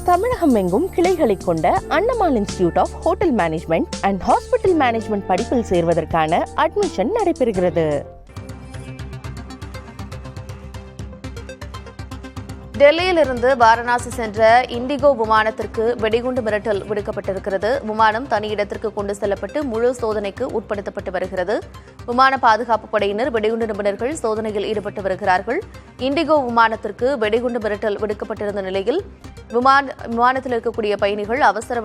தமிழகம் எங்கும் கிளைகளை கொண்ட அண்ணமால் institute of hotel management and hospital management படிப்பில் சேர்வதற்கான அட்மிஷன் நடைபெறுகிறது. டெல்லியிலிருந்து வாரணாசி சென்ற இண்டிகோ விமானத்திற்கு வெடிகுண்டு மிரட்டல் விடுக்கப்பட்டிருக்கிறது. விமானம் தனி இடத்திற்கு கொண்டு செல்லப்பட்டு முழு சோதனைக்கு உட்படுத்தப்பட்டு வருகிறது. விமான பாதுகாப்பு படையினர், வெடிகுண்டு நிபுணர்கள் சோதனையில் ஈடுபட்டு வருகிறார்கள். இண்டிகோ விமானத்திற்கு வெடிகுண்டு மிரட்டல் விடுக்கப்பட்டிருந்த நிலையில் விமானத்தில் இருக்கக்கூடிய பயணிகள் அவசர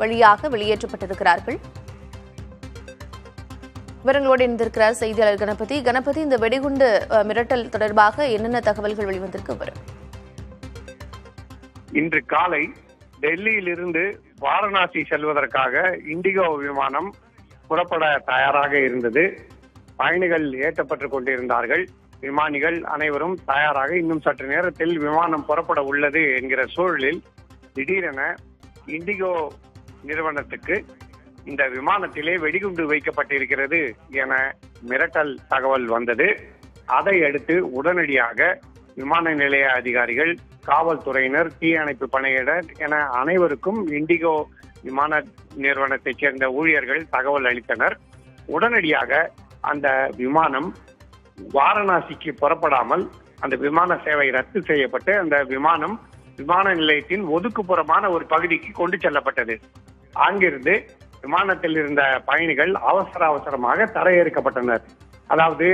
வழியாக வெளியேற்றப்பட்டிருக்கிறார்கள். விவரங்களோடு இணைந்திருக்கிறார் செய்தியாளர் கணபதி. இந்த வெடிகுண்டு மிரட்டல் தொடர்பாக என்னென்ன தகவல்கள் வெளிவந்திருக்கு? இன்று காலை டெல்லியிலிருந்து வாரணாசி செல்வதற்காக இண்டிகோ விமானம் புறப்பட தயாராக இருந்தது. பயணிகள் ஏற்றப்பட்டுக் கொண்டிருந்தார்கள். விமானிகள் அனைவரும் தயாராக இன்னும் சற்று நேரத்தில் விமானம் புறப்பட உள்ளது என்கிற சூழலில் திடீரென இண்டிகோ நிறுவனத்துக்கு இந்த விமானத்திலே வெடிகுண்டு வைக்கப்பட்டிருக்கிறது என மிரட்டல் தகவல் வந்தது. அதை அடுத்து உடனடியாக விமான நிலைய அதிகாரிகள், காவல்துறையினர், தீயணைப்பு பணியினர் என அனைவருக்கும் இண்டிகோ விமான நிறுவனத்தைச் சேர்ந்த ஊழியர்கள் தகவல் அளித்தனர். உடனடியாக அந்த விமானம் வாரணாசிக்கு புறப்படாமல் அந்த விமான சேவை ரத்து செய்யப்பட்டு அந்த விமானம் விமான நிலையத்தின் ஒதுக்குப்புறமான ஒரு பகுதிக்கு கொண்டு செல்லப்பட்டது. அங்கிருந்து விமானத்தில் இருந்த பயணிகள் அவசரமாக தரையிறக்கப்பட்டனர். அதாவது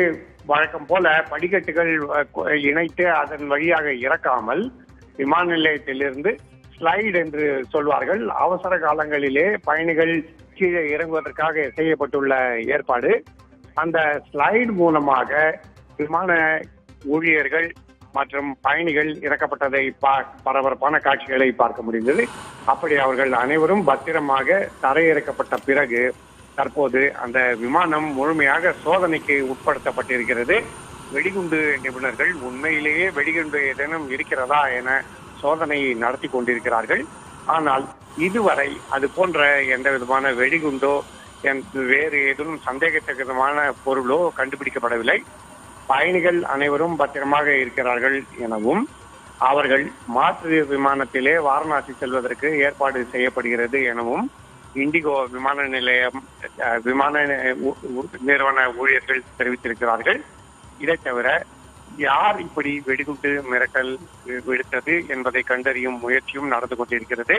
வழக்கம் போல படிக்கட்டுகள் இணைத்து அதன் வழியாக இறக்காமல் விமான நிலையத்திலிருந்து ஸ்லைடு என்று சொல்வார்கள், அவசர காலங்களிலே பயணிகள் கீழே இறங்குவதற்காக செய்யப்பட்டுள்ள ஏற்பாடு. அந்த ஸ்லைடு மூலமாக விமான ஊழியர்கள் மற்றும் பயணிகள் இறக்கப்பட்டதை பரபரப்பான காட்சிகளை பார்க்க முடிந்தது. அப்படி அவர்கள் அனைவரும் பத்திரமாக தரையிறக்கப்பட்ட பிறகு தற்போது அந்த விமானம் முழுமையாக சோதனைக்கு உட்படுத்தப்பட்டிருக்கிறது. வெடிகுண்டு நிபுணர்கள் உண்மையிலேயே வெடிகுண்டு ஏதேனும் இருக்கிறதா என சோதனையை நடத்தி கொண்டிருக்கிறார்கள். ஆனால் இதுவரை அது போன்ற எந்த விதமான வெடிகுண்டோ வேறு ஏதும் சந்தேகத்தக்கமான பொருளோ கண்டுபிடிக்கப்படவில்லை. பயணிகள் அனைவரும் பத்திரமாக இருக்கிறார்கள் எனவும் அவர்கள் மாற்று விமானத்திலே வாரணாசி செல்வதற்கு ஏற்பாடு செய்யப்படுகிறது எனவும் இண்டிகோ விமான நிறுவன ஊழியர்கள் தெரிவித்திருக்கிறார்கள். இதை தவிர யார் இப்படி வெடிகுண்டு மிரட்டல் விடுத்தது என்பதை கண்டறியும் முயற்சியும் நடந்து கொண்டிருக்கிறது.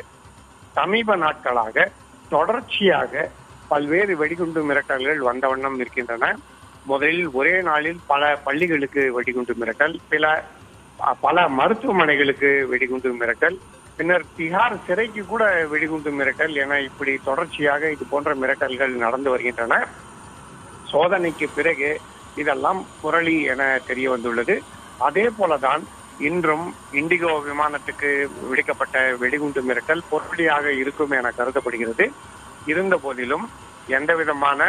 சமீப நாட்களாக தொடர்ச்சியாக பல்வேறு வெடிகுண்டு மிரட்டல்கள் வந்த வண்ணம் இருக்கின்றன. முதலில் ஒரே நாளில் பல பள்ளிகளுக்கு வெடிகுண்டு மிரட்டல், பல மருத்துவமனைகளுக்கு வெடிகுண்டு மிரட்டல், பின்னர் திஹார் சிறைக்கு கூட வெடிகுண்டு மிரட்டல் என இப்படி தொடர்ச்சியாக இது போன்ற மிரட்டல்கள் நடந்து வருகின்றன. சோதனைக்கு பிறகு இதெல்லாம் புரளி என தெரிய வந்துள்ளது. அதே போலதான் இன்றும் இண்டிகோ விமானத்துக்கு விடுக்கப்பட்ட வெடிகுண்டு மிரட்டல் புரளியாக இருக்கும் என கருதப்படுகிறது. இருந்த போதிலும் எந்த விதமான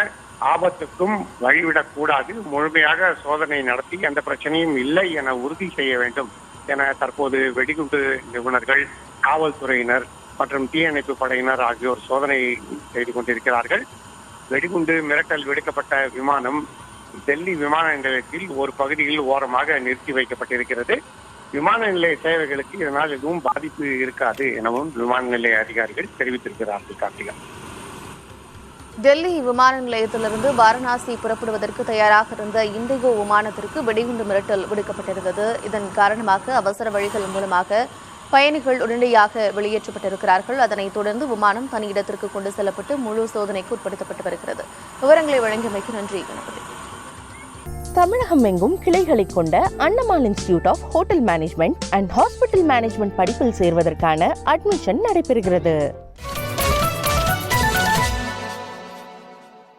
ஆபத்துக்கும் வழிவிடக்கூடாது, முழுமையாக சோதனை நடத்தி எந்த பிரச்சனையும் இல்லை என உறுதி செய்ய வேண்டும் என தற்போது வெடிகுண்டு நிபுணர்கள், காவல்துறையினர் மற்றும் தீயணைப்பு படையினர் ஆகியோர் சோதனை செய்து கொண்டிருக்கிறார்கள். வெடிகுண்டு மிரட்டல் விடுக்கப்பட்ட விமானம் டெல்லி விமான நிலையத்தில் ஒரு பகுதியில் ஓரமாக நிறுத்தி வைக்கப்பட்டிருக்கிறது. விமான நிலைய சேவைகளுக்கு இதனால் எதுவும் பாதிப்பு இருக்காது எனவும் விமான நிலைய அதிகாரிகள் தெரிவித்திருக்கிறார்கள். கார்த்திகா, டெல்லி விமான நிலையத்திலிருந்து வாரணாசி புறப்படுவதற்கு தயாராக இருந்த இண்டிகோ விமானத்திற்கு வெடிகுண்டு மிரட்டல் விடுக்கப்பட்டிருந்தது. இதன் காரணமாக அவசர வழிகள் மூலமாக பயணிகள் உடனடியாக வெளியேற்றப்பட்டிருக்கிறார்கள். அதனைத் தொடர்ந்து விமானம் தனி இடத்திற்கு கொண்டு செல்லப்பட்டு முழு சோதனைக்கு உட்படுத்தப்பட்டு வருகிறது. விவரங்களை வழங்கியமைக்கு நன்றி கணபதி. தமிழகம் எங்கும் கிளைகளை கொண்ட அண்ணமால் institute of hotel management and hospital management படிப்பில் சேர்வதற்கான அட்மிஷன் நடைபெறுகிறது.